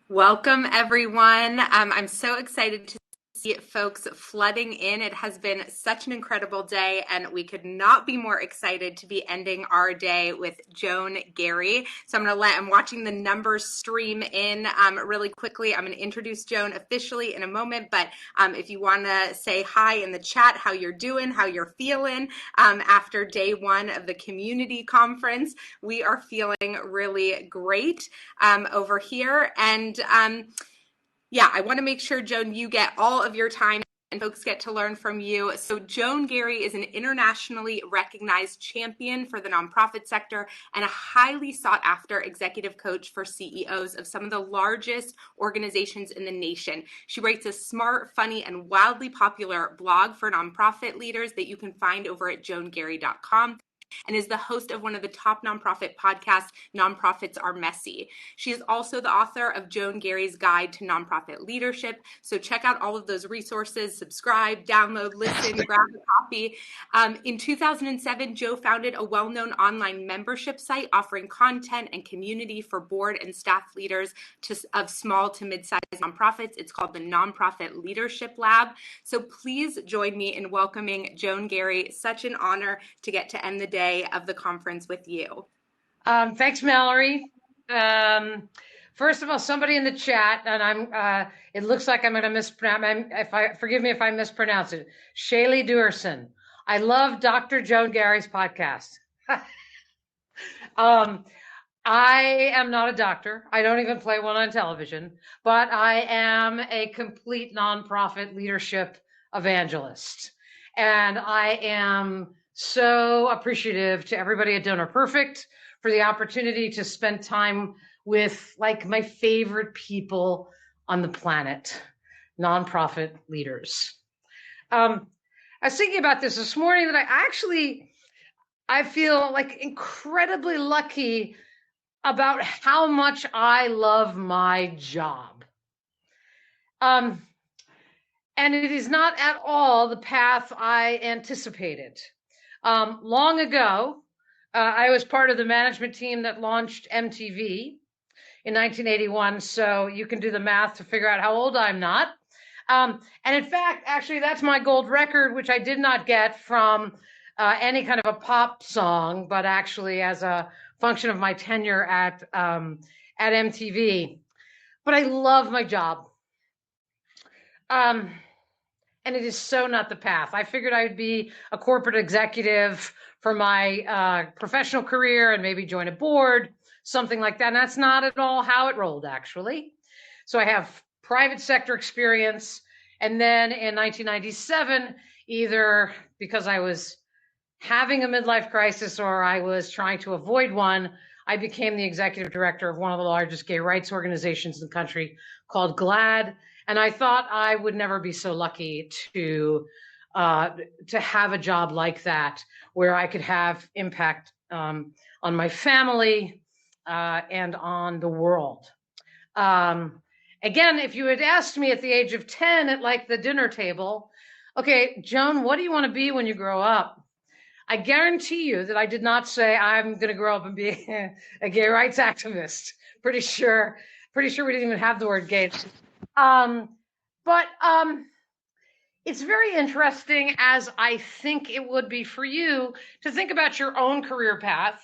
Welcome, everyone. I'm so excited to see folks flooding in. It has been such an incredible day, and we could not be more excited to be ending our day with Joan Garry. So I'm watching the numbers stream in really quickly. I'm going to introduce Joan officially in a moment, but if you want to say hi in the chat, how you're doing, how you're feeling after day one of the community conference, we are feeling really great over here. And yeah, I want to make sure, Joan, you get all of your time and folks get to learn from you. So Joan Garry is an internationally recognized champion for the nonprofit sector and a highly sought after executive coach for CEOs of some of the largest organizations in the nation. She writes a smart, funny, and wildly popular blog for nonprofit leaders that you can find over at joangarry.com. And is the host of one of the top nonprofit podcasts, Nonprofits Are Messy. She is also the author of Joan Garry's Guide to Nonprofit Leadership. So check out all of those resources, subscribe, download, listen, grab a copy. In 2007, Jo founded a well-known online membership site offering content and community for board and staff leaders of small to mid-sized nonprofits. It's called the Nonprofit Leadership Lab. So please join me in welcoming Joan Garry. Such an honor to get to end the day of the conference with you. Thanks, Mallory. First of all, somebody in the chat, and it looks like I'm going to mispronounce. Forgive me if I mispronounce it. Shaylee Duerson. I love Dr. Joan Garry's podcast. I am not a doctor. I don't even play one on television, but I am a complete nonprofit leadership evangelist, and I am so appreciative to everybody at Donor Perfect for the opportunity to spend time with like my favorite people on the planet, nonprofit leaders. I was thinking about this morning that I feel like incredibly lucky about how much I love my job. And it is not at all the path I anticipated. Long ago, I was part of the management team that launched MTV in 1981. So you can do the math to figure out how old I'm not. And in fact, actually, that's my gold record, which I did not get from any kind of a pop song, but actually as a function of my tenure at MTV. But I love my job. And it is so not the path. I figured I would be a corporate executive for my professional career and maybe join a board, something like that. And that's not at all how it rolled, actually. So I have private sector experience. And then in 1997, either because I was having a midlife crisis or I was trying to avoid one, I became the executive director of one of the largest gay rights organizations in the country called GLAAD. And I thought I would never be so lucky to have a job like that, where I could have impact on my family and on the world. Again, if you had asked me at the age of 10 at like the dinner table, okay, Joan, what do you want to be when you grow up? I guarantee you that I did not say I'm going to grow up and be a gay rights activist. Pretty sure we didn't even have the word gay. But it's very interesting, as I think it would be for you, to think about your own career path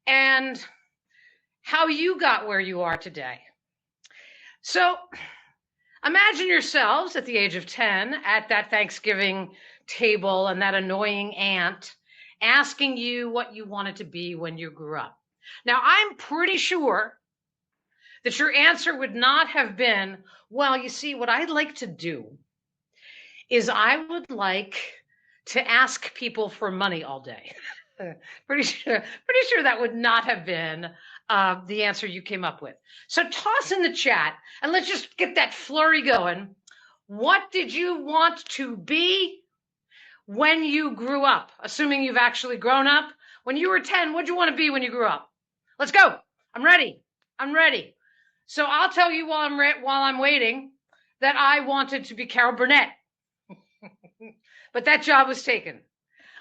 and how you got where you are today. So imagine yourselves at the age of 10 at that Thanksgiving table and that annoying aunt asking you what you wanted to be when you grew up. Now, I'm pretty sure that your answer would not have been, well, you see, what I'd like to do is I would like to ask people for money all day. Pretty sure that would not have been the answer you came up with. So toss in the chat and let's just get that flurry going. What did you want to be when you grew up? Assuming you've actually grown up. When you were 10, what'd you want to be when you grew up? Let's go. I'm ready. So I'll tell you while I'm waiting that I wanted to be Carol Burnett, but that job was taken.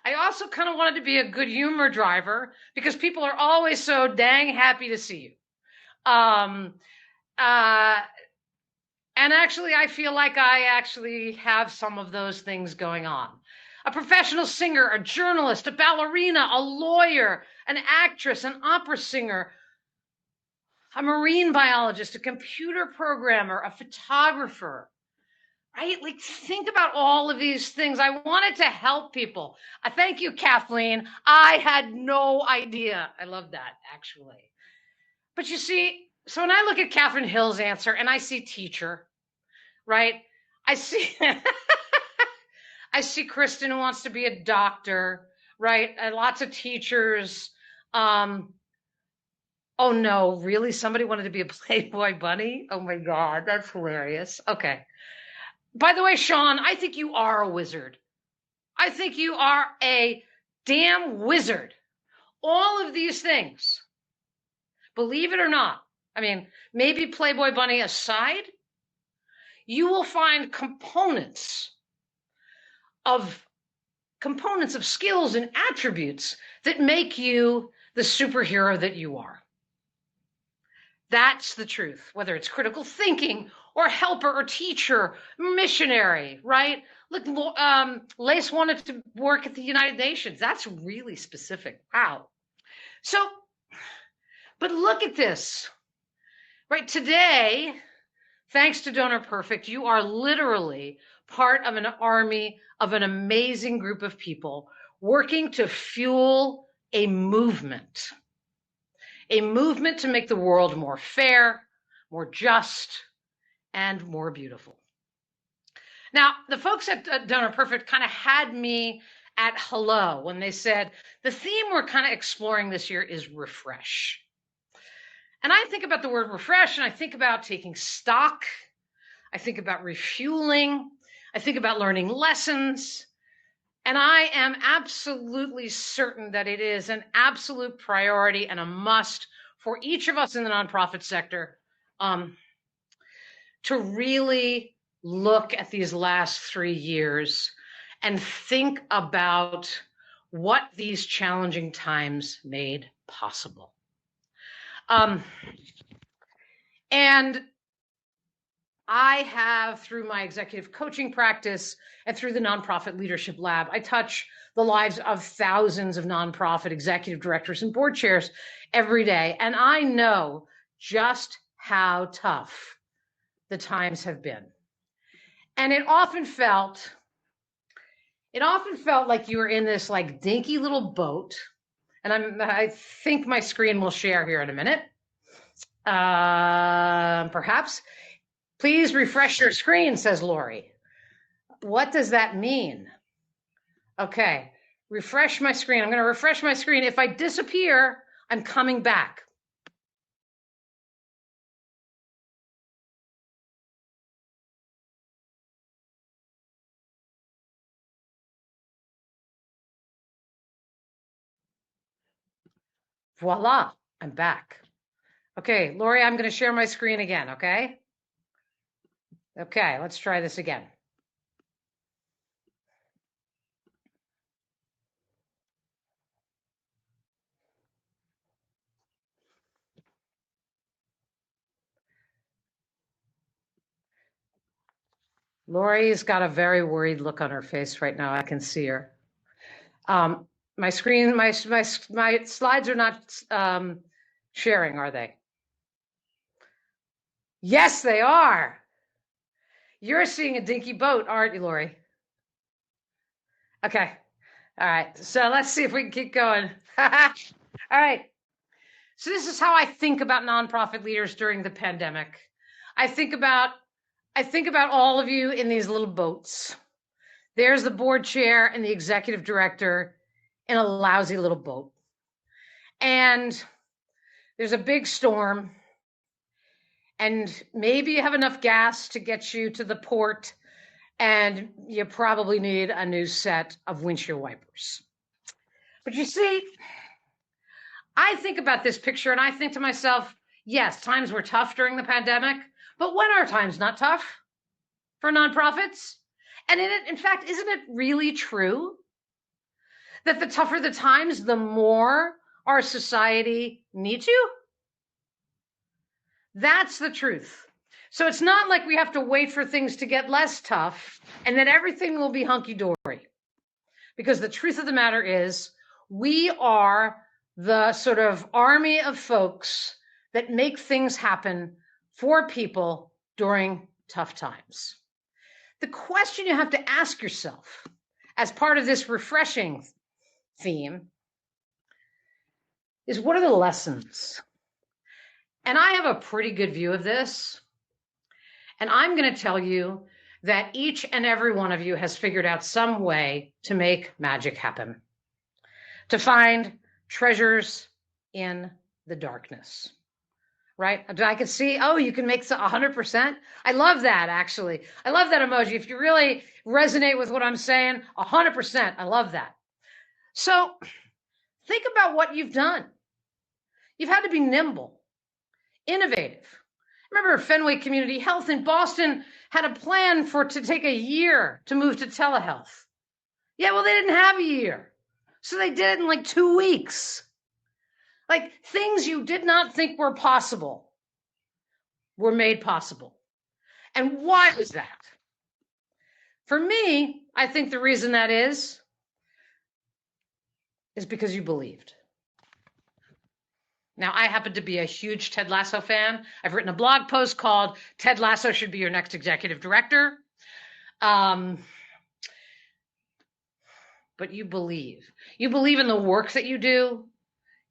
I also kind of wanted to be a good humor driver because people are always so dang happy to see you. And actually, I feel like I actually have some of those things going on. A professional singer, a journalist, a ballerina, a lawyer, an actress, an opera singer, a marine biologist, a computer programmer, a photographer, right? Like, think about all of these things. I wanted to help people. Thank you, Kathleen. I had no idea. I love that, actually. But you see, so when I look at Catherine Hill's answer and I see teacher, right? I see I see Kristen who wants to be a doctor, right? And lots of teachers. Oh no, really? Somebody wanted to be a Playboy bunny? Oh my God, that's hilarious. Okay. By the way, Sean, I think you are a wizard. I think you are a damn wizard. All of these things, believe it or not, I mean, maybe Playboy bunny aside, you will find of components of skills and attributes that make you the superhero that you are. That's the truth, whether it's critical thinking or helper or teacher, missionary, right? Look, Lace wanted to work at the United Nations. That's really specific. Wow. So, but look at this, right? Today, thanks to Donor Perfect, you are literally part of an army of an amazing group of people working to fuel a movement to make the world more fair, more just, and more beautiful. Now, the folks at Donor Perfect kind of had me at hello when they said, the theme we're kind of exploring this year is refresh. And I think about the word refresh and I think about taking stock. I think about refueling. I think about learning lessons. And I am absolutely certain that it is an absolute priority and a must for each of us in the nonprofit sector to really look at these last 3 years and think about what these challenging times made possible. And I have, through my executive coaching practice and through the Nonprofit Leadership Lab, I touch the lives of thousands of nonprofit executive directors and board chairs every day. And I know just how tough the times have been. And it often felt like you were in this like dinky little boat. And I think my screen will share here in a minute. Perhaps. Please refresh your screen, says Lori. What does that mean? Okay, refresh my screen. I'm going to refresh my screen. If I disappear, I'm coming back. Voila, I'm back. Okay, Lori, I'm going to share my screen again, okay? Okay, let's try this again. Lori's got a very worried look on her face right now. I can see her. My screen, my slides are not sharing, are they? Yes, they are. You're seeing a dinky boat, aren't you, Lori? Okay. All right. So let's see if we can keep going. All right. So this is how I think about nonprofit leaders during the pandemic. I think about all of you in these little boats. There's the board chair and the executive director in a lousy little boat. And there's a big storm. And maybe you have enough gas to get you to the port, and you probably need a new set of windshield wipers. But you see, I think about this picture and I think to myself, yes, times were tough during the pandemic, but when are times not tough for nonprofits? And in fact, isn't it really true that the tougher the times, the more our society needs you? That's the truth. So it's not like we have to wait for things to get less tough and then everything will be hunky-dory. Because the truth of the matter is, we are the sort of army of folks that make things happen for people during tough times. The question you have to ask yourself as part of this refreshing theme is, what are the lessons? And I have a pretty good view of this. And I'm going to tell you that each and every one of you has figured out some way to make magic happen, to find treasures in the darkness, right? I could see, oh, you can make 100%. I love that, actually. I love that emoji. If you really resonate with what I'm saying, 100%. I love that. So think about what you've done. You've had to be nimble, innovative. Remember, Fenway Community Health in Boston had a plan to take a year to move to telehealth. Yeah, well, they didn't have a year. So they did it in like 2 weeks. Like, things you did not think were possible were made possible. And why was that? For me, I think the reason that is because you believed. Now, I happen to be a huge Ted Lasso fan. I've written a blog post called Ted Lasso Should Be Your Next Executive Director. But you believe. You believe in the work that you do.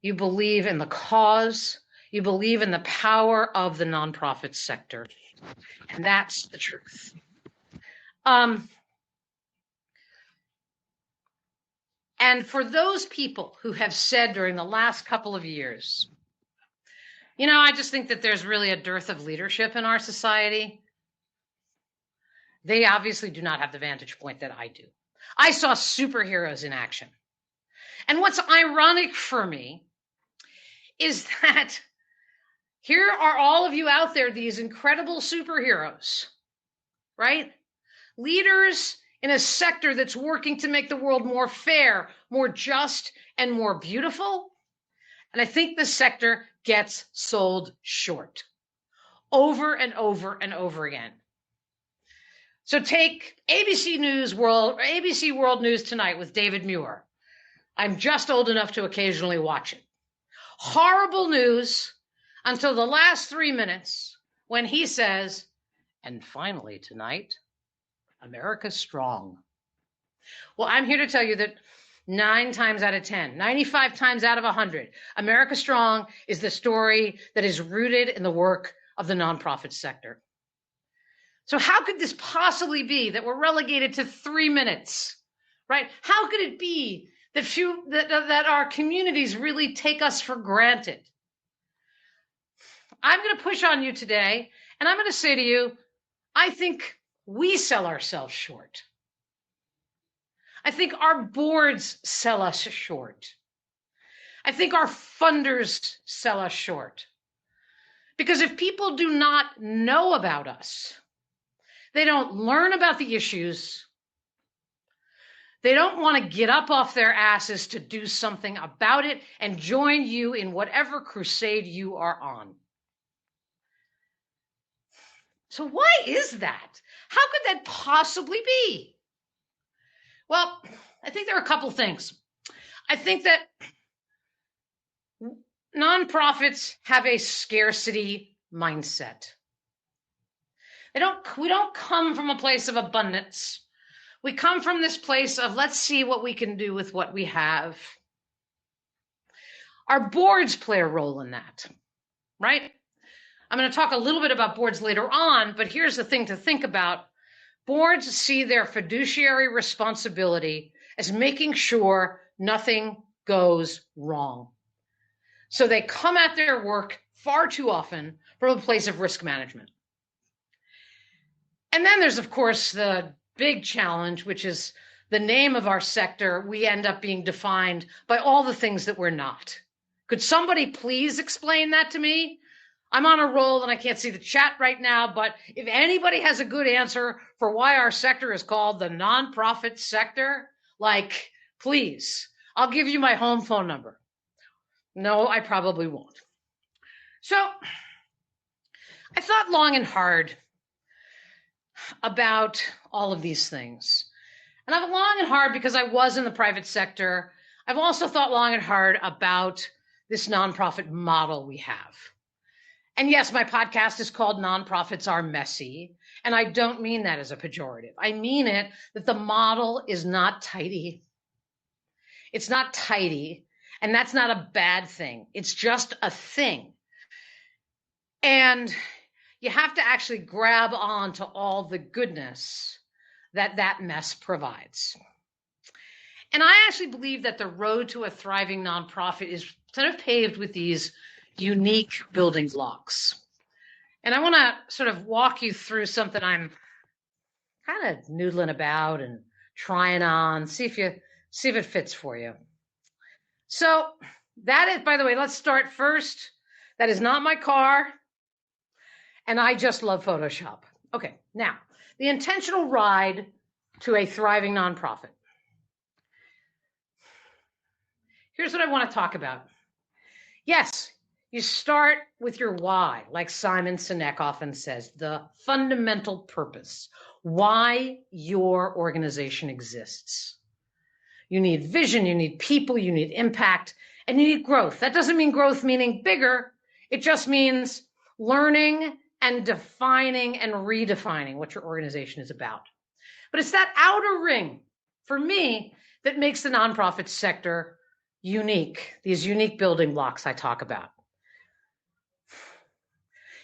You believe in the cause. You believe in the power of the nonprofit sector. And that's the truth. And for those people who have said during the last couple of years, I just think that there's really a dearth of leadership in our society. They obviously do not have the vantage point that I do. I saw superheroes in action. And what's ironic for me is that here are all of you out there, these incredible superheroes, right? Leaders in a sector that's working to make the world more fair, more just, and more beautiful. And I think the sector gets sold short over and over and over again. So take ABC World News Tonight with David Muir. I'm just old enough to occasionally watch it. Horrible news until the last 3 minutes when he says, and finally tonight, America's strong. Well, I'm here to tell you that 9 times out of 10, 95 times out of 100, America Strong is the story that is rooted in the work of the nonprofit sector. So how could this possibly be that we're relegated to 3 minutes, right? How could it be that our communities really take us for granted? I'm going to push on you today, and I'm going to say to you, I think we sell ourselves short. I think our boards sell us short. I think our funders sell us short. Because if people do not know about us, they don't learn about the issues, they don't want to get up off their asses to do something about it and join you in whatever crusade you are on. So why is that? How could that possibly be? Well, I think there are a couple things. I think that nonprofits have a scarcity mindset. We don't come from a place of abundance. We come from this place of, let's see what we can do with what we have. Our boards play a role in that, right? I'm going to talk a little bit about boards later on, but here's the thing to think about. Boards see their fiduciary responsibility as making sure nothing goes wrong. So they come at their work far too often from a place of risk management. And then there's, of course, the big challenge, which is the name of our sector. We end up being defined by all the things that we're not. Could somebody please explain that to me? I'm on a roll and I can't see the chat right now, but if anybody has a good answer for why our sector is called the nonprofit sector, please, I'll give you my home phone number. No, I probably won't. So I thought long and hard about all of these things. And I've long and hard because I was in the private sector. I've also thought long and hard about this nonprofit model we have. And yes, my podcast is called Nonprofits Are Messy. And I don't mean that as a pejorative. I mean it that the model is not tidy. It's not tidy. And that's not a bad thing. It's just a thing. And you have to actually grab on to all the goodness that that mess provides. And I actually believe that the road to a thriving nonprofit is sort of paved with these unique building blocks. And I want to sort of walk you through something I'm kind of noodling about and trying on, see if it fits for you. So that is, by the way, let's start first. That is not my car. And I just love Photoshop. Okay, now, the intentional ride to a thriving nonprofit. Here's what I want to talk about. Yes, you start with your why, like Simon Sinek often says, the fundamental purpose, why your organization exists. You need vision, you need people, you need impact, and you need growth. That doesn't mean growth meaning bigger. It just means learning and defining and redefining what your organization is about. But it's that outer ring, for me, that makes the nonprofit sector unique, these unique building blocks I talk about.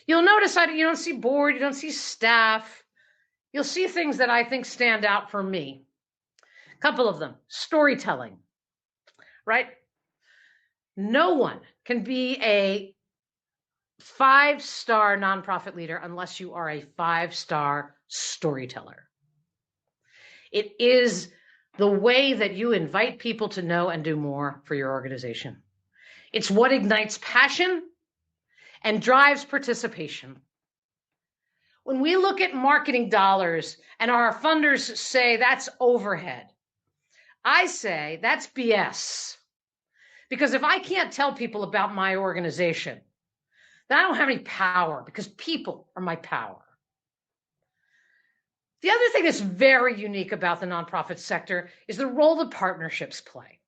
You'll notice you don't see board, you don't see staff. You'll see things that I think stand out for me. A couple of them, storytelling, right? No one can be a 5-star nonprofit leader unless you are a 5-star storyteller. It is the way that you invite people to know and do more for your organization. It's what ignites passion and drives participation. When we look at marketing dollars and our funders say that's overhead, I say that's BS. Because if I can't tell people about my organization, then I don't have any power, because people are my power. The other thing that's very unique about the nonprofit sector is the role the partnerships play.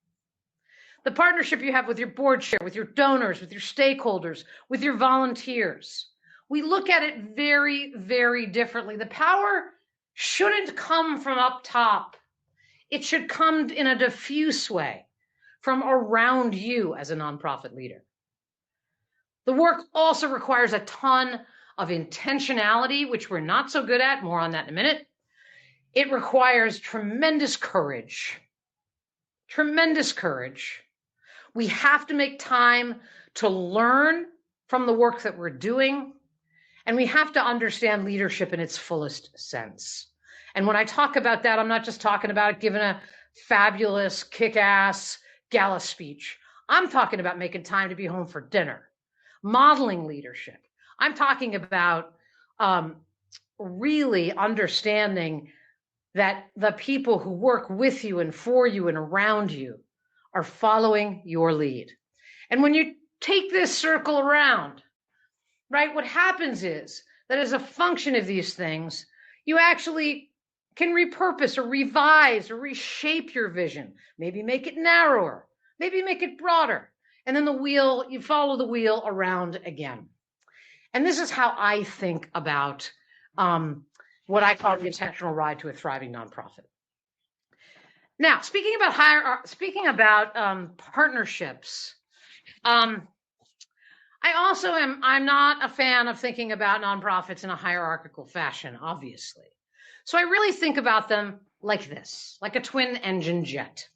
The partnership you have with your board chair, with your donors, with your stakeholders, with your volunteers. We look at it very, very differently. The power shouldn't come from up top. It should come in a diffuse way from around you as a nonprofit leader. The work also requires a ton of intentionality, which we're not so good at. More on that in a minute. It requires tremendous courage. Tremendous courage. We have to make time to learn from the work that we're doing, and we have to understand leadership in its fullest sense. And when I talk about that, I'm not just talking about giving a fabulous, kick-ass gala speech. I'm talking about making time to be home for dinner, modeling leadership. I'm talking about really understanding that the people who work with you and for you and around you are following your lead. And when you take this circle around, right, what happens is that as a function of these things, you actually can repurpose or revise or reshape your vision, maybe make it narrower, maybe make it broader. And then you follow the wheel around again. And this is how I think about what I call the intentional ride to a thriving nonprofit. Now, speaking about partnerships, I'm not a fan of thinking about nonprofits in a hierarchical fashion, obviously. So I really think about them like this, like a twin engine jet.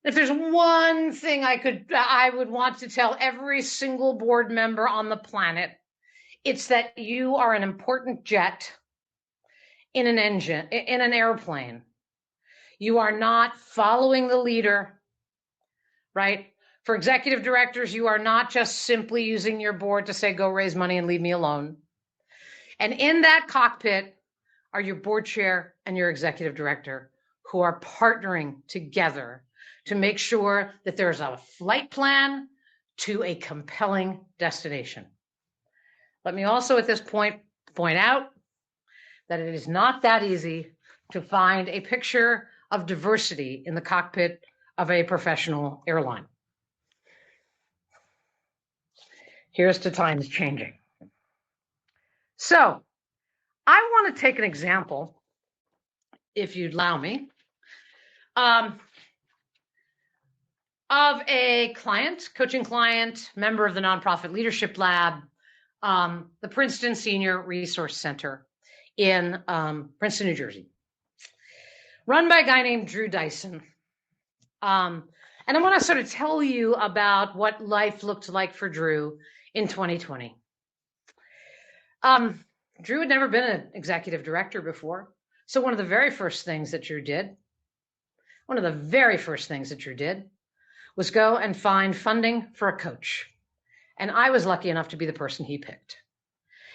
If there's one thing I would want to tell every single board member on the planet, it's that you are an important jet in an airplane. You are not following the leader, right? For executive directors, you are not just simply using your board to say, go raise money and leave me alone. And in that cockpit are your board chair and your executive director, who are partnering together to make sure that there's a flight plan to a compelling destination. Let me also at this point out that it is not that easy to find a picture of diversity in the cockpit of a professional airline. Here's to times changing. So I want to take an example, if you'd allow me, of a client, coaching client, member of the Nonprofit Leadership Lab, the Princeton Senior Resource Center in Princeton, New Jersey, run by a guy named Drew Dyson. And I want to sort of tell you about what life looked like for Drew in 2020. Drew had never been an executive director before. So one of the very first things that Drew did was go and find funding for a coach. And I was lucky enough to be the person he picked.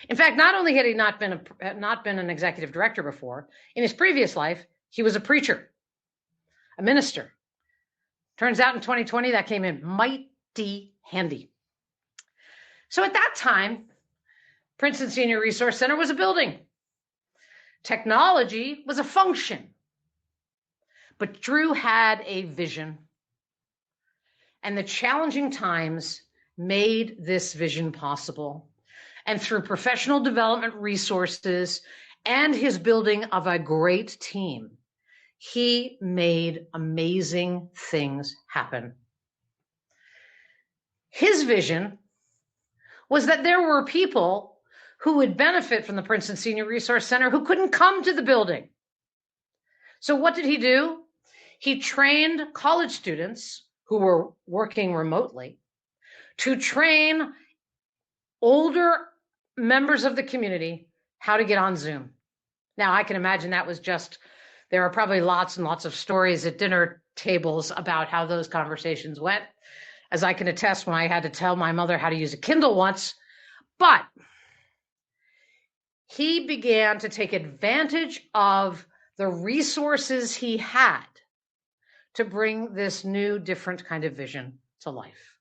In fact, not only had he not been an executive director before, in his previous life, he was a preacher, a minister. Turns out in 2020, that came in mighty handy. So at that time, Princeton Senior Resource Center was a building. Technology was a function. But Drew had a vision. And the challenging times made this vision possible. And through professional development resources and his building of a great team, he made amazing things happen. His vision was that there were people who would benefit from the Princeton Senior Resource Center who couldn't come to the building. So what did he do? He trained college students who were working remotely to train older members of the community how to get on Zoom. Now, I can imagine that was just, there are probably lots and lots of stories at dinner tables about how those conversations went, as I can attest when I had to tell my mother how to use a Kindle once. But he began to take advantage of the resources he had to bring this new, different kind of vision to life.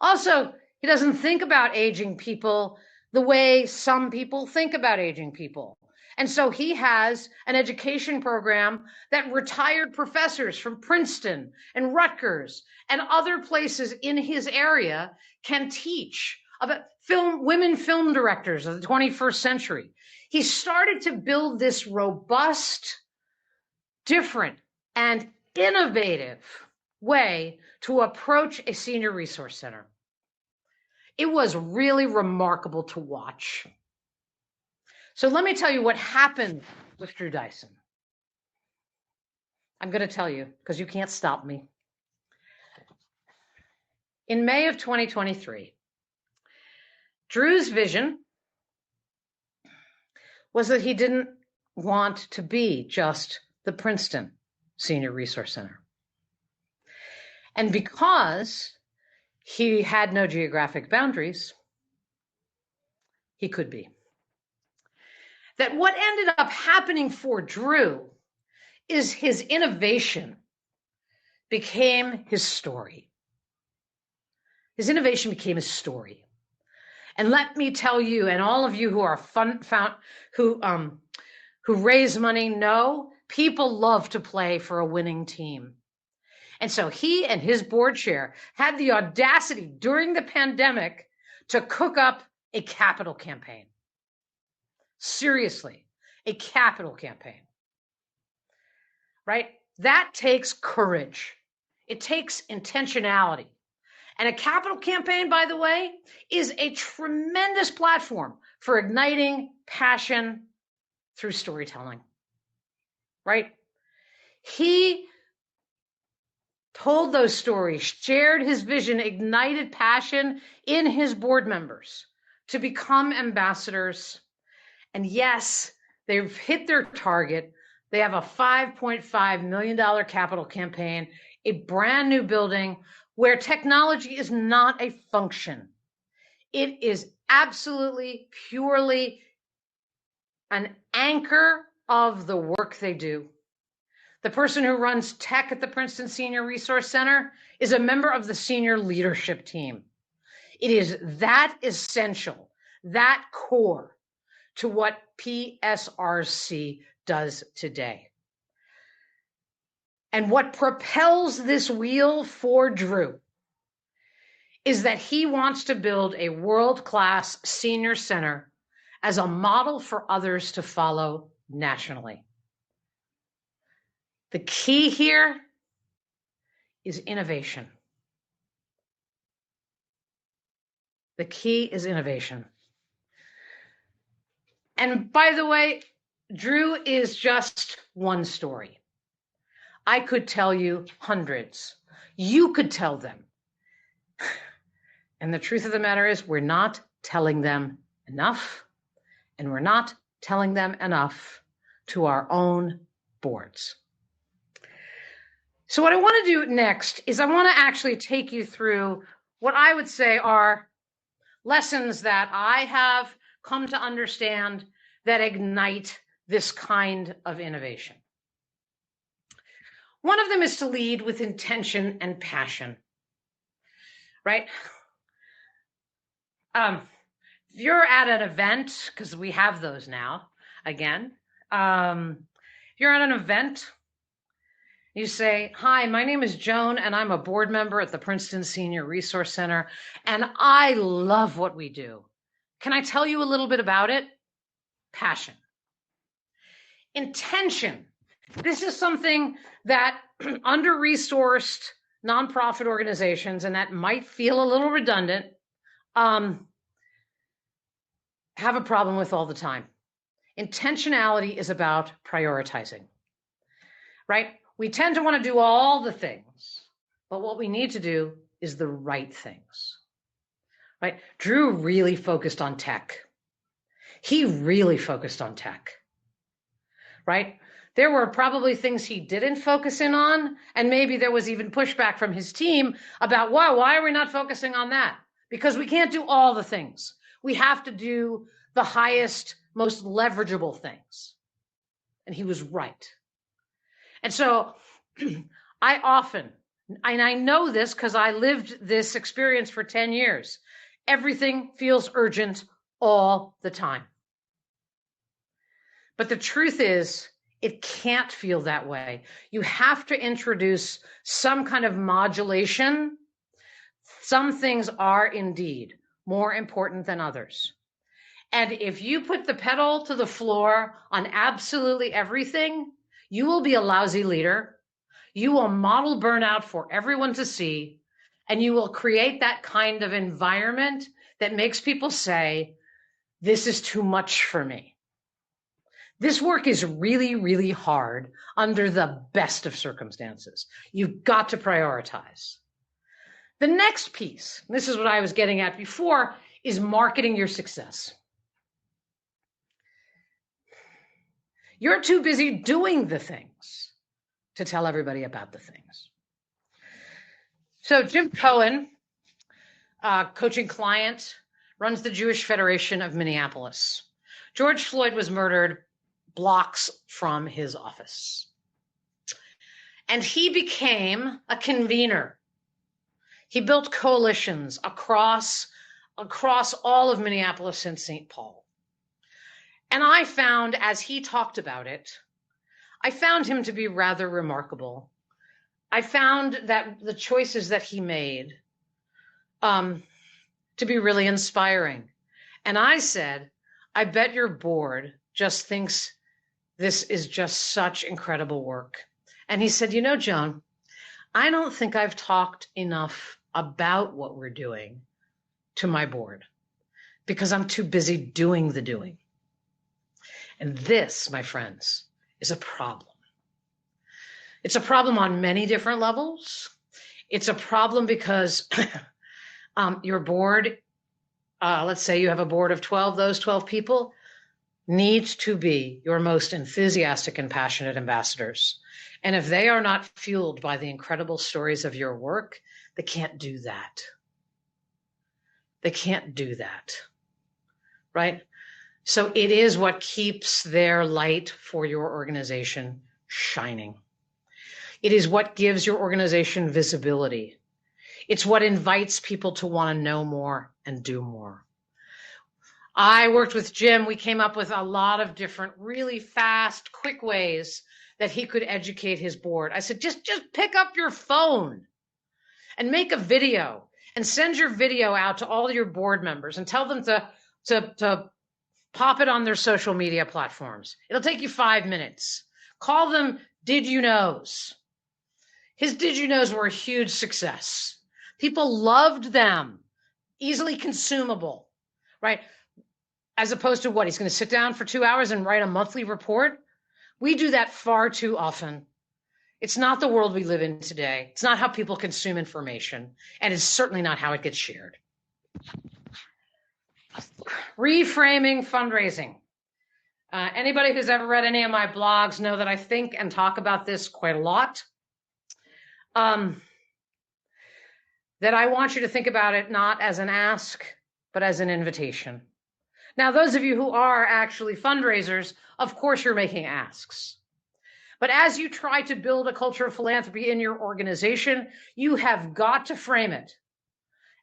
Also, he doesn't think about aging people the way some people think about aging people. And so he has an education program that retired professors from Princeton and Rutgers and other places in his area can teach about women film directors of the 21st century. He started to build this robust, different, and innovative way to approach a senior resource center. It was really remarkable to watch. So let me tell you what happened with Drew Dyson. I'm going to tell you because you can't stop me. In May of 2023, Drew's vision was that he didn't want to be just the Princeton Senior Resource Center. And because he had no geographic boundaries, he could be. That what ended up happening for Drew is his innovation became his story. His innovation became his story. And let me tell you, and all of you who are who raise money know, people love to play for a winning team. And so he and his board chair had the audacity during the pandemic to cook up a capital campaign. Seriously, a capital campaign, right? That takes courage. It takes intentionality. And a capital campaign, by the way, is a tremendous platform for igniting passion through storytelling, right? He told those stories, shared his vision, ignited passion in his board members to become ambassadors. And yes, they've hit their target. They have a $5.5 million capital campaign, a brand new building where technology is not a function. It is absolutely, purely an anchor of the work they do. The person who runs tech at the Princeton Senior Resource Center is a member of the senior leadership team. It is that essential that core to what PSRC does today. And what propels this wheel for Drew is that he wants to build a world-class senior center as a model for others to follow nationally. The key here is innovation. The key is innovation. And by the way, Drew is just one story. I could tell you hundreds. You could tell them. And the truth of the matter is, we're not telling them enough, and we're not telling them enough to our own boards. So what I want to do next is I want to actually take you through what I would say are lessons that I have come to understand that ignite this kind of innovation. One of them is to lead with intention and passion, right? If you're at an event, because we have those now, again, if you're at an event, you say, hi, my name is Joan, and I'm a board member at the Princeton Senior Resource Center, and I love what we do. Can I tell you a little bit about it? Passion. Intention. This is something that under-resourced nonprofit organizations, and that might feel a little redundant, have a problem with all the time. Intentionality is about prioritizing, right? We tend to want to do all the things, but what we need to do is the right things, right? Drew really focused on tech. He really focused on tech, right? There were probably things he didn't focus in on, and maybe there was even pushback from his team about, wow, why are we not focusing on that? Because we can't do all the things. We have to do the highest, most leverageable things. And he was right. And so I often, and I know this because I lived this experience for 10 years, everything feels urgent all the time. But the truth is, it can't feel that way. You have to introduce some kind of modulation. Some things are indeed more important than others. And if you put the pedal to the floor on absolutely everything, you will be a lousy leader. You will model burnout for everyone to see, and you will create that kind of environment that makes people say, this is too much for me. This work is really, really hard under the best of circumstances. You've got to prioritize. The next piece, this is what I was getting at before, is marketing your success. You're too busy doing the things to tell everybody about the things. So Jim Cohen, coaching client, runs the Jewish Federation of Minneapolis. George Floyd was murdered blocks from his office. And he became a convener. He built coalitions across all of Minneapolis and St. Paul. And I found, as he talked about it, I found him to be rather remarkable. I found that the choices that he made to be really inspiring. And I said, I bet your board just thinks this is just such incredible work. And he said, you know, Joan, I don't think I've talked enough about what we're doing to my board because I'm too busy doing the doing. And this, my friends, is a problem. It's a problem on many different levels. It's a problem because your board, let's say you have a board of 12, those 12 people need to be your most enthusiastic and passionate ambassadors. And if they are not fueled by the incredible stories of your work, they can't do that. They can't do that, right? So it is what keeps their light for your organization shining. It is what gives your organization visibility. It's what invites people to want to know more and do more. I worked with Jim. We came up with a lot of different, really fast, quick ways that he could educate his board. I said, just pick up your phone and make a video and send your video out to all your board members and tell them to pop it on their social media platforms. It'll take you 5 minutes. Call them Did You Knows. His Did You Knows were a huge success. People loved them, easily consumable, right? As opposed to what? He's going to sit down for 2 hours and write a monthly report. We do that far too often. It's not the world we live in today. It's not how people consume information, and it's certainly not how it gets shared. Reframing fundraising. Anybody who's ever read any of my blogs know that I think and talk about this quite a lot. That I want you to think about it not as an ask, but as an invitation. Now, those of you who are actually fundraisers, of course you're making asks. But as you try to build a culture of philanthropy in your organization, you have got to frame it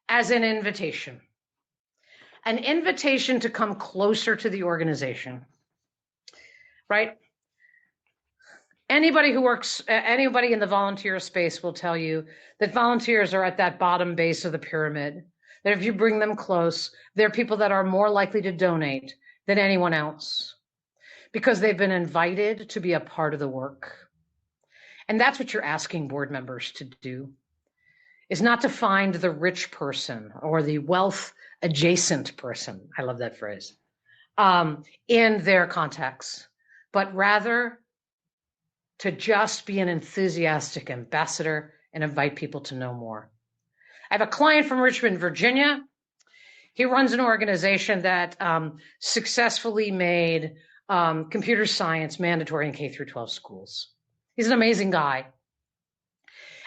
as an invitation to come closer to the organization, right? Anybody who works, anybody in the volunteer space will tell you that volunteers are at that bottom base of the pyramid, that if you bring them close, they're people that are more likely to donate than anyone else because they've been invited to be a part of the work. And that's what you're asking board members to do, is not to find the rich person or the wealth adjacent person. I love that phrase, in their context, but rather to just be an enthusiastic ambassador and invite people to know more. I have a client from Richmond, Virginia. He runs an organization that successfully made computer science mandatory in K-12 schools. He's an amazing guy.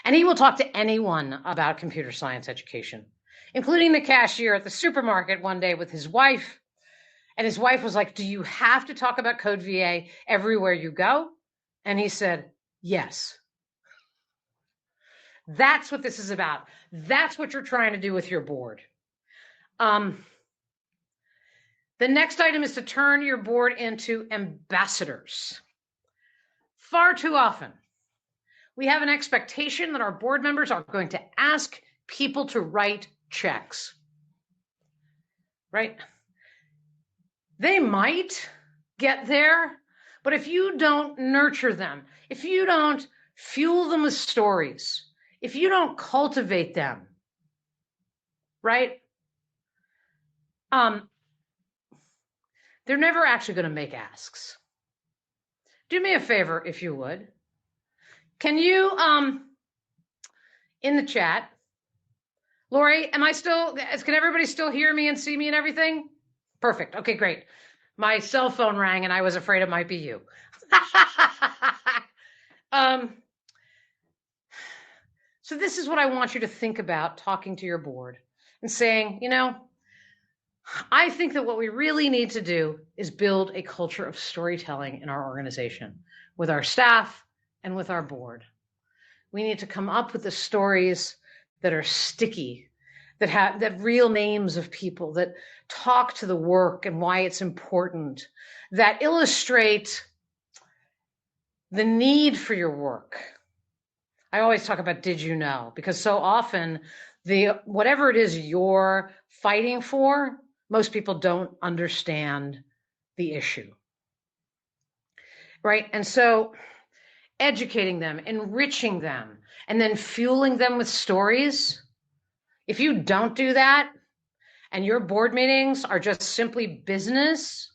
And he will talk to anyone about computer science education, including the cashier at the supermarket one day with his wife. And his wife was like, "Do you have to talk about Code VA everywhere you go?" And he said, "Yes." That's what this is about. That's what you're trying to do with your board. The next item is to turn your board into ambassadors. Far too often, we have an expectation that our board members are going to ask people to write checks, right? They might get there, but if you don't nurture them, if you don't fuel them with stories, if you don't cultivate them, right? They're never actually going to make asks. Do me a favor, if you would. Can you, in the chat, Lori, can everybody still hear me and see me and everything? Perfect. Okay, great. My cell phone rang and I was afraid it might be you. So this is what I want you to think about talking to your board and saying, I think that what we really need to do is build a culture of storytelling in our organization with our staff and with our board. We need to come up with the stories that are sticky, that real names of people, that talk to the work and why it's important, that illustrate the need for your work. I always talk about did you know, because so often whatever it is you're fighting for, most people don't understand the issue, right? And so educating them, enriching them, and then fueling them with stories. If you don't do that, and your board meetings are just simply business,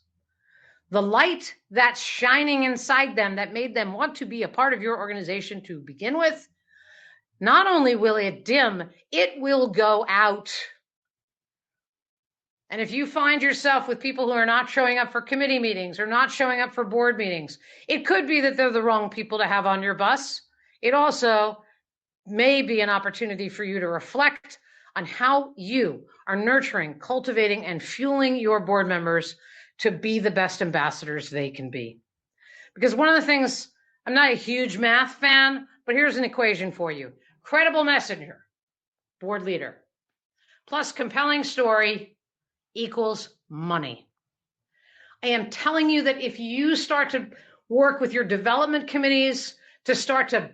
the light that's shining inside them that made them want to be a part of your organization to begin with, not only will it dim, it will go out. And if you find yourself with people who are not showing up for committee meetings or not showing up for board meetings, it could be that they're the wrong people to have on your bus. It also may be an opportunity for you to reflect on how you are nurturing, cultivating, and fueling your board members to be the best ambassadors they can be. Because one of the things, I'm not a huge math fan, but here's an equation for you. Credible messenger, board leader, plus compelling story equals money. I am telling you that if you start to work with your development committees to start to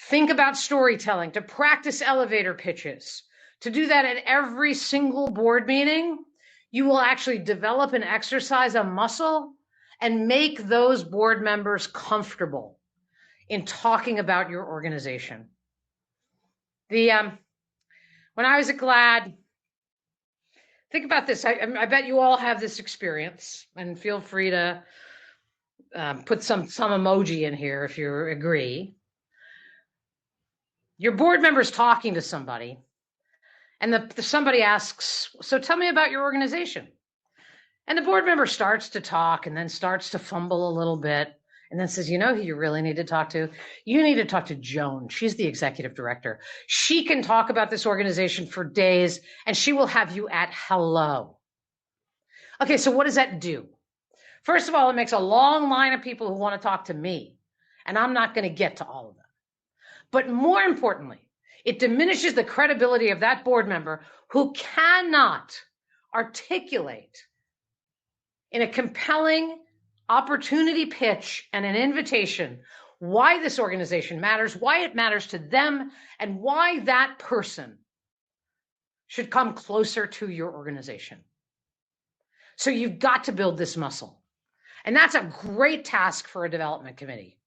think about storytelling, to practice elevator pitches, to do that at every single board meeting, you will actually develop and exercise a muscle and make those board members comfortable in talking about your organization. When I was at GLAD, think about this. I bet you all have this experience, and feel free to put some emoji in here if you agree. Your board member's talking to somebody, and somebody asks, so tell me about your organization. And the board member starts to talk and then starts to fumble a little bit and then says, you know who you really need to talk to? You need to talk to Joan. She's the executive director. She can talk about this organization for days and she will have you at hello. Okay, so what does that do? First of all, it makes a long line of people who want to talk to me, and I'm not going to get to all of them. But more importantly, it diminishes the credibility of that board member who cannot articulate in a compelling opportunity pitch and an invitation why this organization matters, why it matters to them, and why that person should come closer to your organization. So you've got to build this muscle. And that's a great task for a development committee,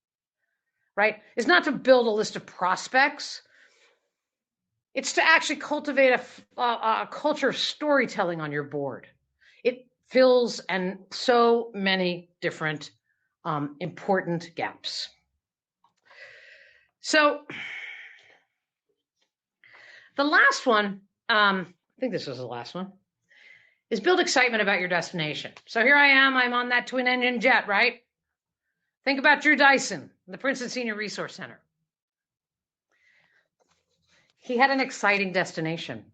right? It's not to build a list of prospects. It's to actually cultivate a culture of storytelling on your board. It fills and so many different important gaps. So the last one, I think this was the last one, is build excitement about your destination. So here I am, I'm on that twin engine jet, right? Think about Drew Dyson, the Princeton Senior Resource Center. He had an exciting destination.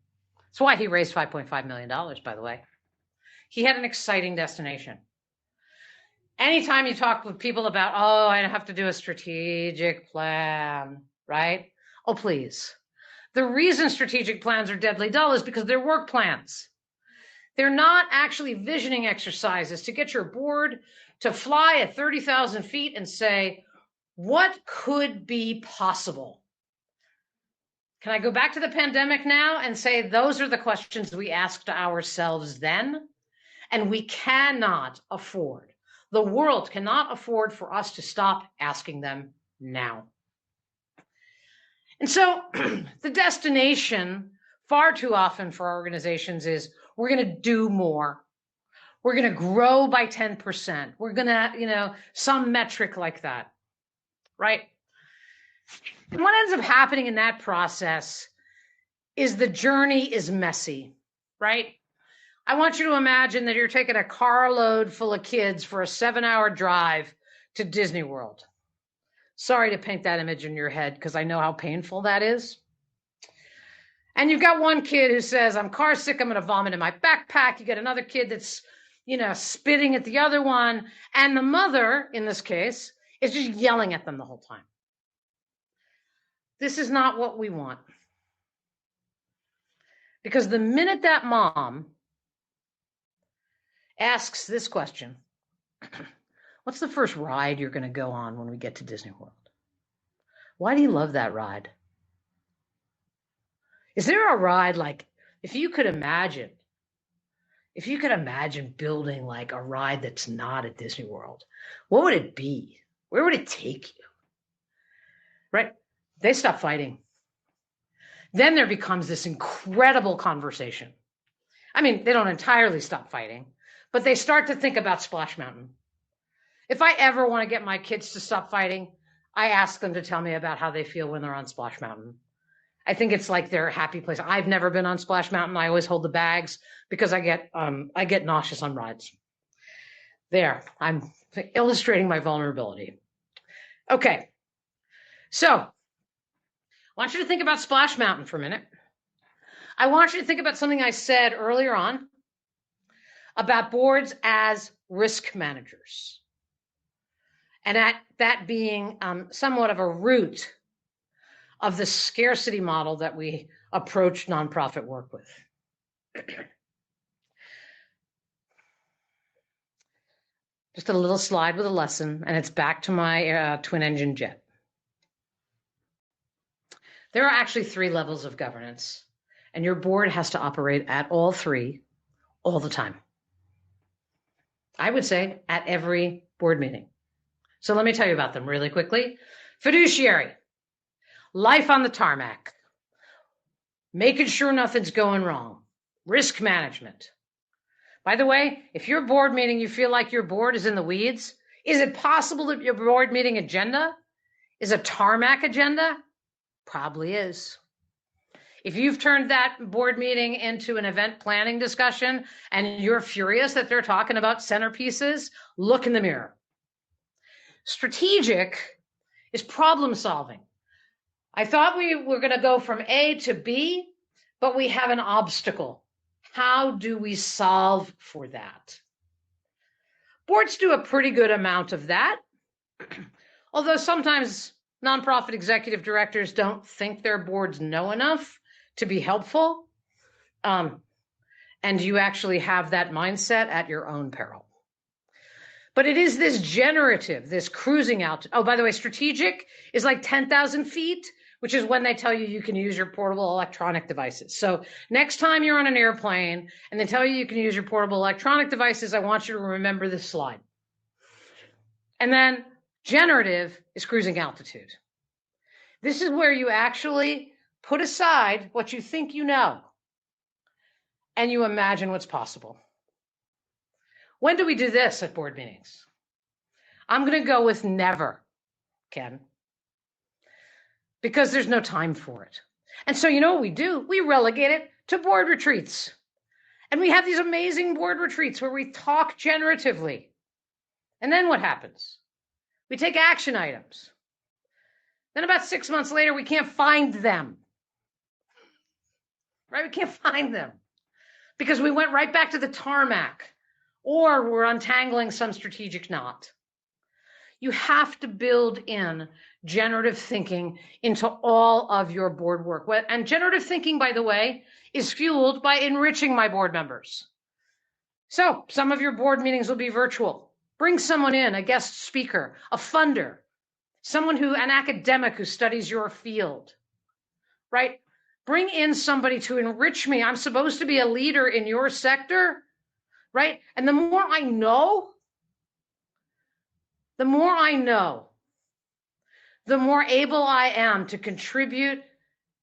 That's why he raised $5.5 million, by the way. He had an exciting destination. Anytime you talk with people about, oh, I have to do a strategic plan, right? Oh, please. The reason strategic plans are deadly dull is because they're work plans. They're not actually visioning exercises to get your board to fly at 30,000 feet and say, what could be possible? Can I go back to the pandemic now and say those are the questions we asked ourselves then? And we cannot afford, the world cannot afford for us to stop asking them now. And so the destination far too often for our organizations is we're going to do more. We're going to grow by 10%. We're going to, some metric like that, right? And what ends up happening in that process is the journey is messy, right? I want you to imagine that you're taking a carload full of kids for a 7-hour drive to Disney World. Sorry to paint that image in your head because I know how painful that is. And you've got one kid who says, I'm car sick, I'm going to vomit in my backpack. You get another kid that's, spitting at the other one. And the mother, in this case, is just yelling at them the whole time. This is not what we want. Because the minute that mom asks this question, what's the first ride you're going to go on when we get to Disney World? Why do you love that ride? Is there a ride like, if you could imagine building like a ride that's not at Disney World, what would it be? Where would it take you? Right? They stop fighting. Then there becomes this incredible conversation. I mean, they don't entirely stop fighting, but they start to think about Splash Mountain. If I ever want to get my kids to stop fighting, I ask them to tell me about how they feel when they're on Splash Mountain. I think it's like their happy place. I've never been on Splash Mountain. I always hold the bags because I get nauseous on rides. There, I'm illustrating my vulnerability. Okay, so I want you to think about Splash Mountain for a minute. I want you to think about something I said earlier on about boards as risk managers. And that being somewhat of a root of the scarcity model that we approach nonprofit work with. Just a little slide with a lesson, and it's back to my twin engine jet. There are actually 3 levels of governance, and your board has to operate at all 3 all the time. I would say at every board meeting. So let me tell you about them really quickly. Fiduciary, life on the tarmac, making sure nothing's going wrong, risk management. By the way, if your board meeting, you feel like your board is in the weeds, is it possible that your board meeting agenda is a tarmac agenda? Probably is. If you've turned that board meeting into an event planning discussion and you're furious that they're talking about centerpieces, look in the mirror. Strategic is problem solving. I thought we were going to go from A to B, but we have an obstacle. How do we solve for that? Boards do a pretty good amount of that, although sometimes nonprofit executive directors don't think their boards know enough to be helpful. And you actually have that mindset at your own peril. But it is this generative, this cruising out. Oh, by the way, strategic is like 10,000 feet, which is when they tell you you can use your portable electronic devices. So next time you're on an airplane and they tell you you can use your portable electronic devices, I want you to remember this slide. And then generative is cruising altitude. This is where you actually put aside what you think you know and you imagine what's possible. When do we do this at board meetings? I'm going to go with never, Ken, because there's no time for it. And so you know what we do? We relegate it to board retreats. And we have these amazing board retreats where we talk generatively. And then what happens? We take action items. Then about 6 months later, we can't find them. Right? We can't find them because we went right back to the tarmac or we're untangling some strategic knot. You have to build in generative thinking into all of your board work. And generative thinking, by the way, is fueled by enriching my board members. So some of your board meetings will be virtual. Bring someone in, a guest speaker, a funder, an academic who studies your field, right? Bring in somebody to enrich me. I'm supposed to be a leader in your sector, right? And the more I know, the more able I am to contribute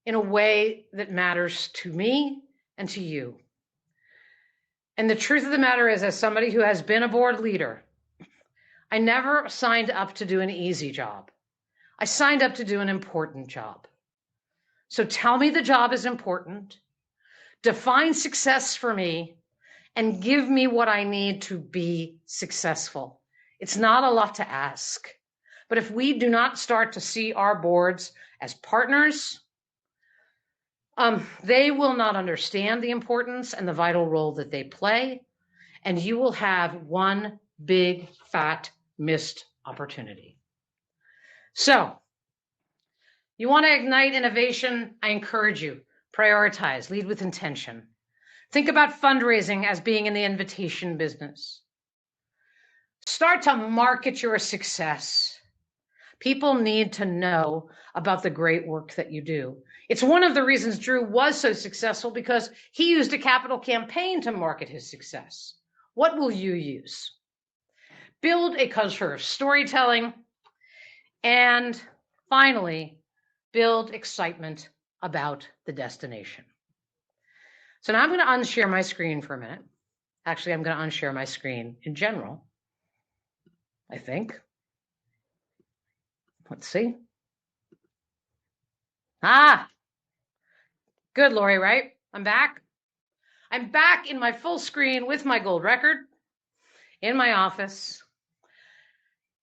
in a way that matters to me and to you. And the truth of the matter is, as somebody who has been a board leader, I never signed up to do an easy job. I signed up to do an important job. So tell me the job is important, define success for me, and give me what I need to be successful. It's not a lot to ask. But if we do not start to see our boards as partners, they will not understand the importance and the vital role that they play, and you will have one big, fat, missed opportunity. So, you want to ignite innovation? I encourage you, prioritize, lead with intention. Think about fundraising as being in the invitation business. Start to market your success. People need to know about the great work that you do. It's one of the reasons Drew was so successful, because he used a capital campaign to market his success. What will you use? Build a culture of storytelling. And finally, build excitement about the destination. So now I'm going to unshare my screen for a minute. Actually, I'm going to unshare my screen in general, I think. Let's see. Good, Lori, right? I'm back. I'm back in my full screen with my gold record in my office.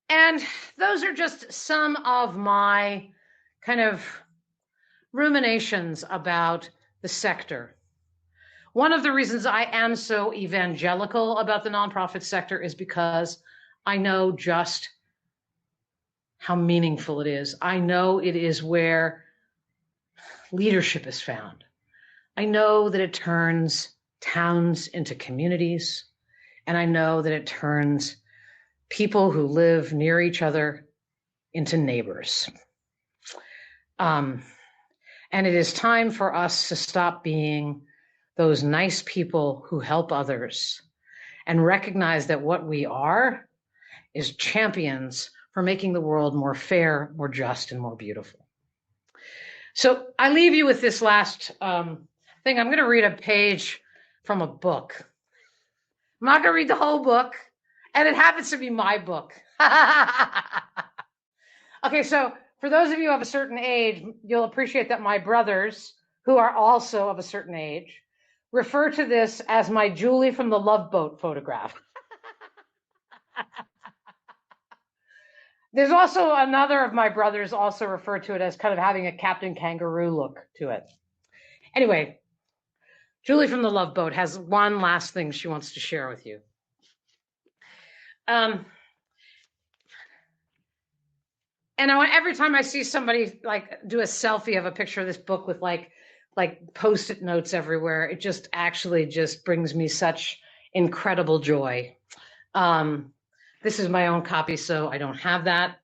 And those are just some of my kind of ruminations about the sector. One of the reasons I am so evangelical about the nonprofit sector is because I know just how meaningful it is. I know it is where leadership is found. I know that it turns towns into communities, and I know that it turns people who live near each other into neighbors. And it is time for us to stop being those nice people who help others and recognize that what we are is champions for making the world more fair, more just, and more beautiful. So I leave you with this last thing. I'm going to read a page from a book. I'm not going to read the whole book, and it happens to be my book. Okay, so for those of you of a certain age, you'll appreciate that my brothers, who are also of a certain age, refer to this as my Julie from the Love Boat photograph. There's also another of my brothers also refer to it as kind of having a Captain Kangaroo look to it. Anyway, Julie from the Love Boat has one last thing she wants to share with you. And every time I see somebody like do a selfie of a picture of this book with like Post-it notes everywhere, it just actually just brings me such incredible joy. This is my own copy, so I don't have that.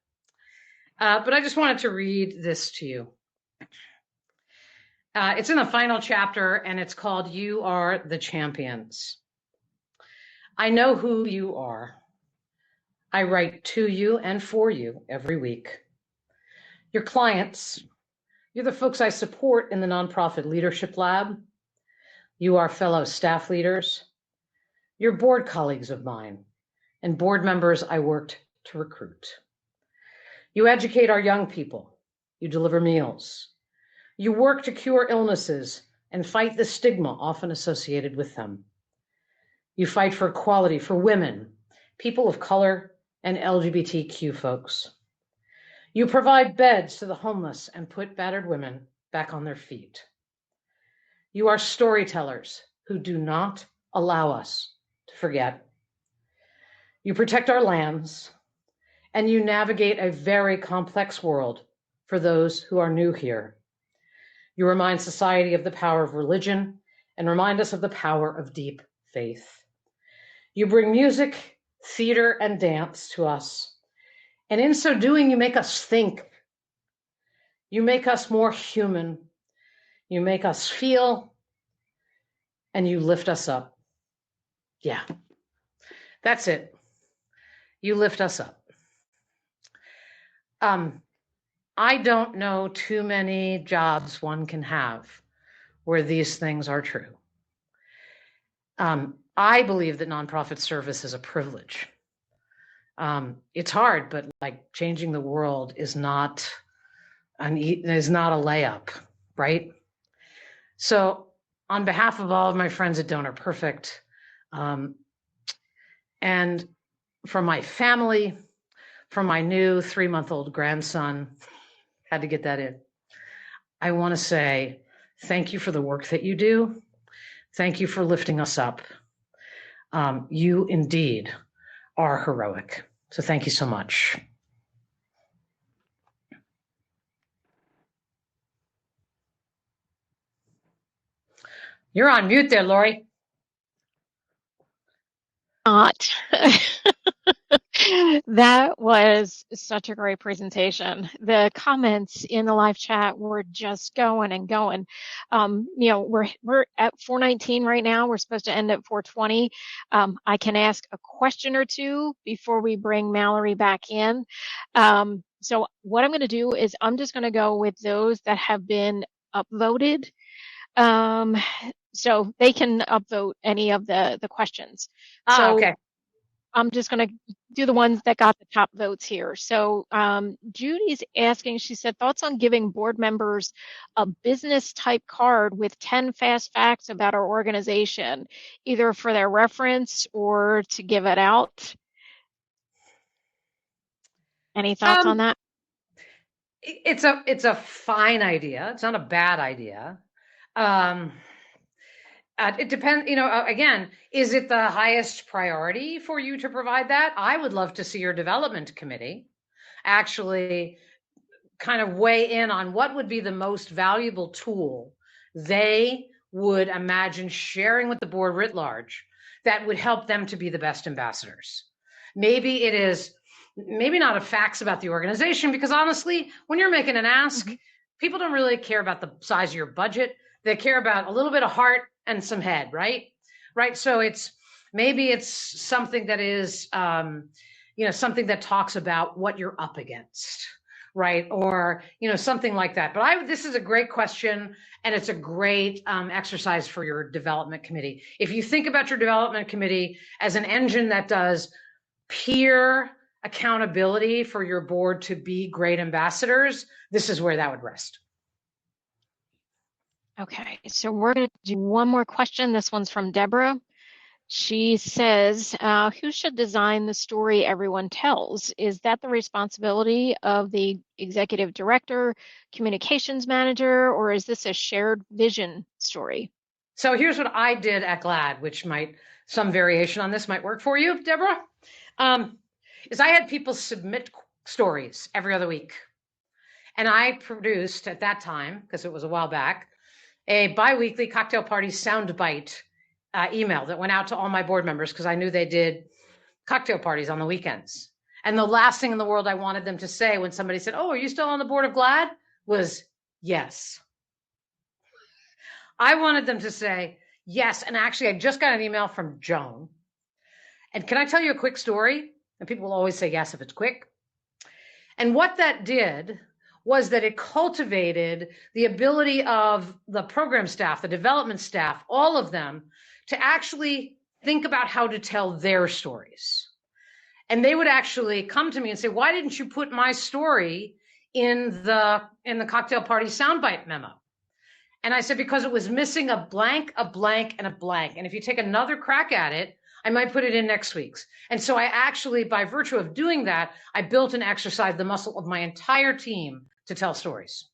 But I just wanted to read this to you. It's in the final chapter, and it's called You Are the Champions. I know who you are. I write to you and for you every week. Your clients, you're the folks I support in the Nonprofit Leadership Lab. You are fellow staff leaders. You're board colleagues of mine and board members I worked to recruit. You educate our young people. You deliver meals. You work to cure illnesses and fight the stigma often associated with them. You fight for equality for women, people of color, and LGBTQ folks. You provide beds to the homeless and put battered women back on their feet. You are storytellers who do not allow us to forget. You protect our lands, and you navigate a very complex world for those who are new here. You remind society of the power of religion and remind us of the power of deep faith. You bring music, theater, and dance to us. And in so doing, you make us think. You make us more human. You make us feel, and you lift us up. Yeah, that's it. You lift us up. I don't know too many jobs one can have where these things are true. I believe that nonprofit service is a privilege. It's hard, but like changing the world is not a layup, right? So on behalf of all of my friends at Donor Perfect, and from my family, from my new 3-month-old grandson, had to get that in. I want to say thank you for the work that you do. Thank you for lifting us up. You indeed are heroic. So thank you so much. You're on mute there, Lori. Not. That was such a great presentation. The comments in the live chat were just going and going. We're at 4:19 right now. We're supposed to end at 4:20. I can ask a question or two before we bring Mallory back in. So what I'm going to do is I'm just going to go with those that have been upvoted. So they can upvote any of the questions. Okay. I'm just going to do the ones that got the top votes here. So Judy's asking, she said, thoughts on giving board members a business type card with 10 fast facts about our organization, either for their reference or to give it out. Any thoughts on that? It's a fine idea. It's not a bad idea. It depends, again, is it the highest priority for you to provide that? I would love to see your development committee actually kind of weigh in on what would be the most valuable tool they would imagine sharing with the board writ large that would help them to be the best ambassadors. Maybe it is maybe not a facts about the organization, because honestly, when you're making an ask, people don't really care about the size of your budget. They care about a little bit of heart and some head, right? Right. So maybe it's something that is, something that talks about what you're up against, right? Or, something like that. But this is a great question, and it's a great exercise for your development committee. If you think about your development committee as an engine that does peer accountability for your board to be great ambassadors, this is where that would rest. Okay, so we're going to do one more question. This one's from Deborah. She says, who should design the story everyone tells? Is that the responsibility of the executive director, communications manager, or is this a shared vision story? So here's what I did at GLAD, which some variation on this might work for you, Deborah. Is I had people submit stories every other week. And I produced at that time, because it was a while back, a bi-weekly cocktail party soundbite email that went out to all my board members, because I knew they did cocktail parties on the weekends. And the last thing in the world I wanted them to say when somebody said, "Oh, are you still on the board of GLAD?" was yes. I wanted them to say yes. And actually, I just got an email from Joan. And can I tell you a quick story? And people will always say yes if it's quick. And what that did was that it cultivated the ability of the program staff, the development staff, all of them, to actually think about how to tell their stories. And they would actually come to me and say, "Why didn't you put my story in the cocktail party soundbite memo?" And I said, "Because it was missing a blank, a blank, and a blank. And if you take another crack at it, I might put it in next week's." And so I actually, by virtue of doing that, I built and exercised the muscle of my entire team to tell stories.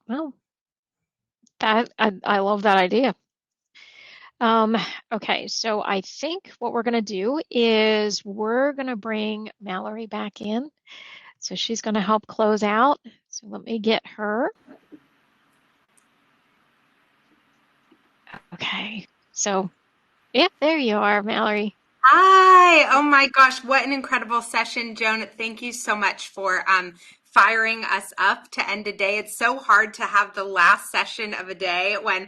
Well, I love that idea. Okay, so I think what we're going to do is we're going to bring Mallory back in. So she's going to help close out. So let me get her. Okay, so yeah, there you are, Mallory. Hi. Oh my gosh, what an incredible session, Joan. Thank you so much for firing us up to end a day. It's so hard to have the last session of a day when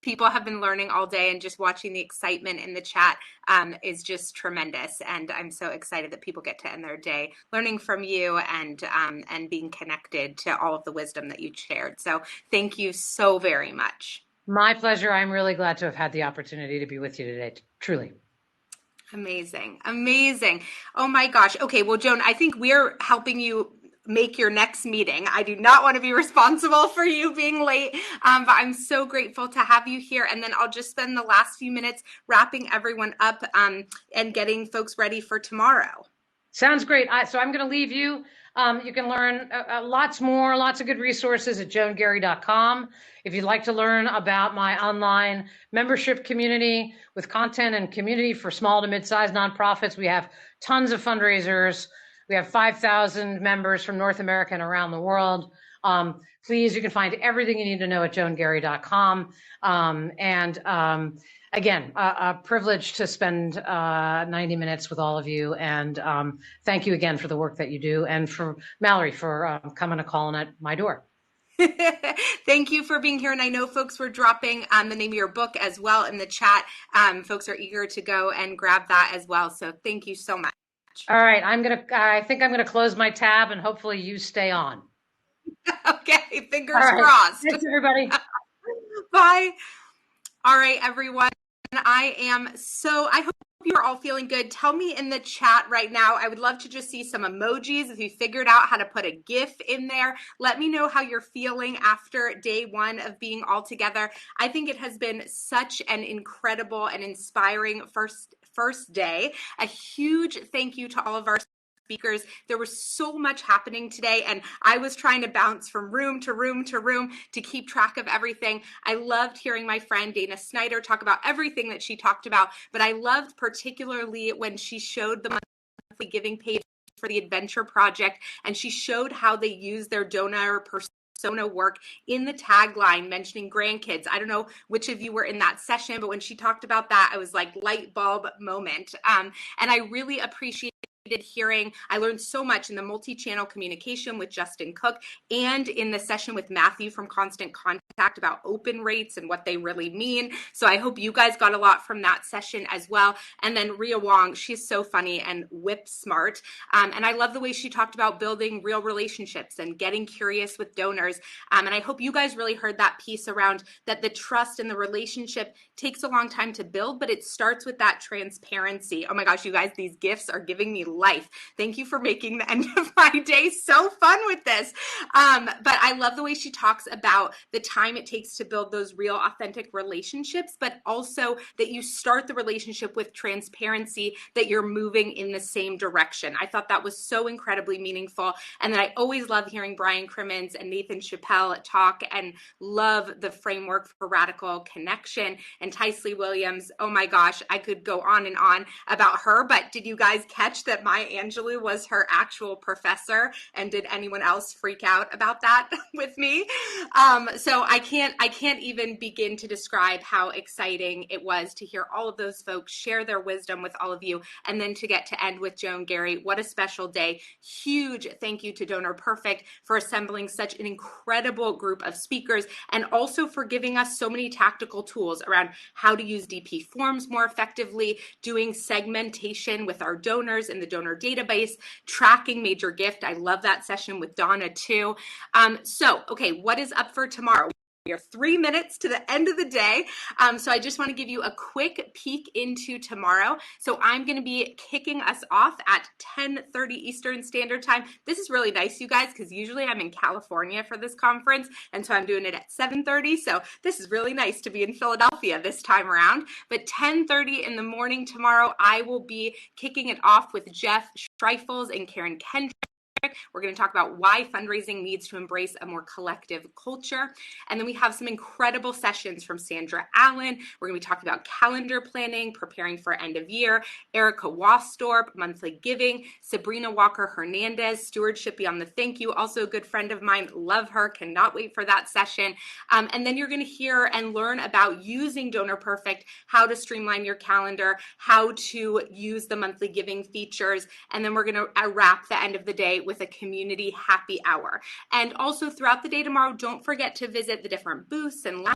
people have been learning all day, and just watching the excitement in the chat is just tremendous. And I'm so excited that people get to end their day learning from you and being connected to all of the wisdom that you shared. So thank you so very much. My pleasure. I'm really glad to have had the opportunity to be with you today. Truly. Amazing. Amazing. Oh my gosh. Okay. Well, Joan, I think we're helping you make your next meeting. I do not want to be responsible for you being late, but I'm so grateful to have you here. And then I'll just spend the last few minutes wrapping everyone up and getting folks ready for tomorrow. Sounds great. So I'm going to leave you. You can learn lots of good resources at joangarry.com. If you'd like to learn about my online membership community with content and community for small to mid-sized nonprofits, we have tons of fundraisers. We have 5,000 members from North America and around the world. Please, you can find everything you need to know at joangarry.com. Again, a privilege to spend 90 minutes with all of you. And thank you again for the work that you do, and for Mallory for coming and calling at my door. Thank you for being here. And I know folks were dropping the name of your book as well in the chat. Folks are eager to go and grab that as well. So thank you so much. All right. I think I'm going to close my tab, and hopefully you stay on. Okay. Fingers crossed. Thanks, everybody. Bye. All right, everyone. I hope you're all feeling good. Tell me in the chat right now. I would love to just see some emojis. If you figured out how to put a GIF in there, let me know how you're feeling after day one of being all together. I think it has been such an incredible and inspiring first day. A huge thank you to all of our speakers. There was so much happening today, and I was trying to bounce from room to room to room to keep track of everything. I loved hearing my friend Dana Snyder talk about everything that she talked about, but I loved particularly when she showed the monthly giving page for the Adventure Project, and she showed how they use their donor persona work in the tagline mentioning grandkids. I don't know which of you were in that session, but when she talked about that, I was like light bulb moment. And I really appreciated hearing. I learned so much in the multi-channel communication with Justin Cook and in the session with Matthew from Constant Contact about open rates and what they really mean. So I hope you guys got a lot from that session as well. And then Ria Wong, she's so funny and whip smart. And I love the way she talked about building real relationships and getting curious with donors. And I hope you guys really heard that piece around that the trust and the relationship takes a long time to build, but it starts with that transparency. Oh my gosh, you guys, these gifts are giving me life. Thank you for making the end of my day so fun with this. But I love the way she talks about the time it takes to build those real authentic relationships, but also that you start the relationship with transparency, that you're moving in the same direction. I thought that was so incredibly meaningful. And then I always love hearing Brian Crimmins and Nathan Chappelle talk, and love the framework for radical connection. And Tysley Williams, oh my gosh, I could go on and on about her, but did you guys catch that Maya Angelou was her actual professor? And did anyone else freak out about that with me? So I can't even begin to describe how exciting it was to hear all of those folks share their wisdom with all of you, and then to get to end with Joan Garry. What a special day. Huge thank you to Donor Perfect for assembling such an incredible group of speakers, and also for giving us so many tactical tools around how to use DP forms more effectively, doing segmentation with our donors in the donor database, tracking major gift. I love that session with Donna too. Okay, what is up for tomorrow? We are 3 minutes to the end of the day. So I just want to give you a quick peek into tomorrow. So I'm going to be kicking us off at 10:30 Eastern Standard Time. This is really nice, you guys, because usually I'm in California for this conference, and so I'm doing it at 7:30. So this is really nice to be in Philadelphia this time around. But 10:30 in the morning tomorrow, I will be kicking it off with Jeff Streifels and Karen Kendrick. We're going to talk about why fundraising needs to embrace a more collective culture. And then we have some incredible sessions from Sandra Allen. We're going to be talking about calendar planning, preparing for end of year, Erica Wastorp, monthly giving, Sabrina Walker Hernandez, stewardship beyond the thank you. Also a good friend of mine. Love her. Cannot wait for that session. And then you're going to hear and learn about using Donor Perfect, how to streamline your calendar, how to use the monthly giving features. And then we're going to wrap the end of the day with a community happy hour. And also throughout the day tomorrow, don't forget to visit the different booths and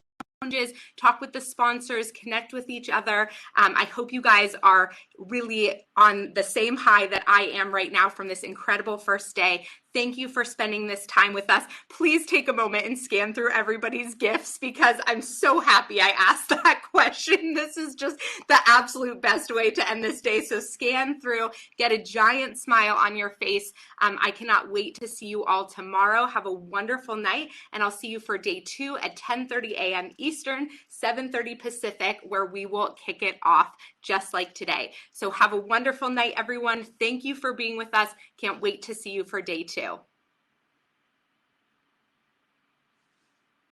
lounges, talk with the sponsors, connect with each other. I hope you guys are really on the same high that I am right now from this incredible first day. Thank you for spending this time with us. Please take a moment and scan through everybody's gifts, because I'm so happy I asked that question. This is just the absolute best way to end this day. So scan through, get a giant smile on your face. I cannot wait to see you all tomorrow. Have a wonderful night, and I'll see you for day 2 at 10:30 a.m. Eastern, 7:30 Pacific, where we will kick it off just like today. So have a wonderful night, everyone. Thank you for being with us. Can't wait to see you for day 2.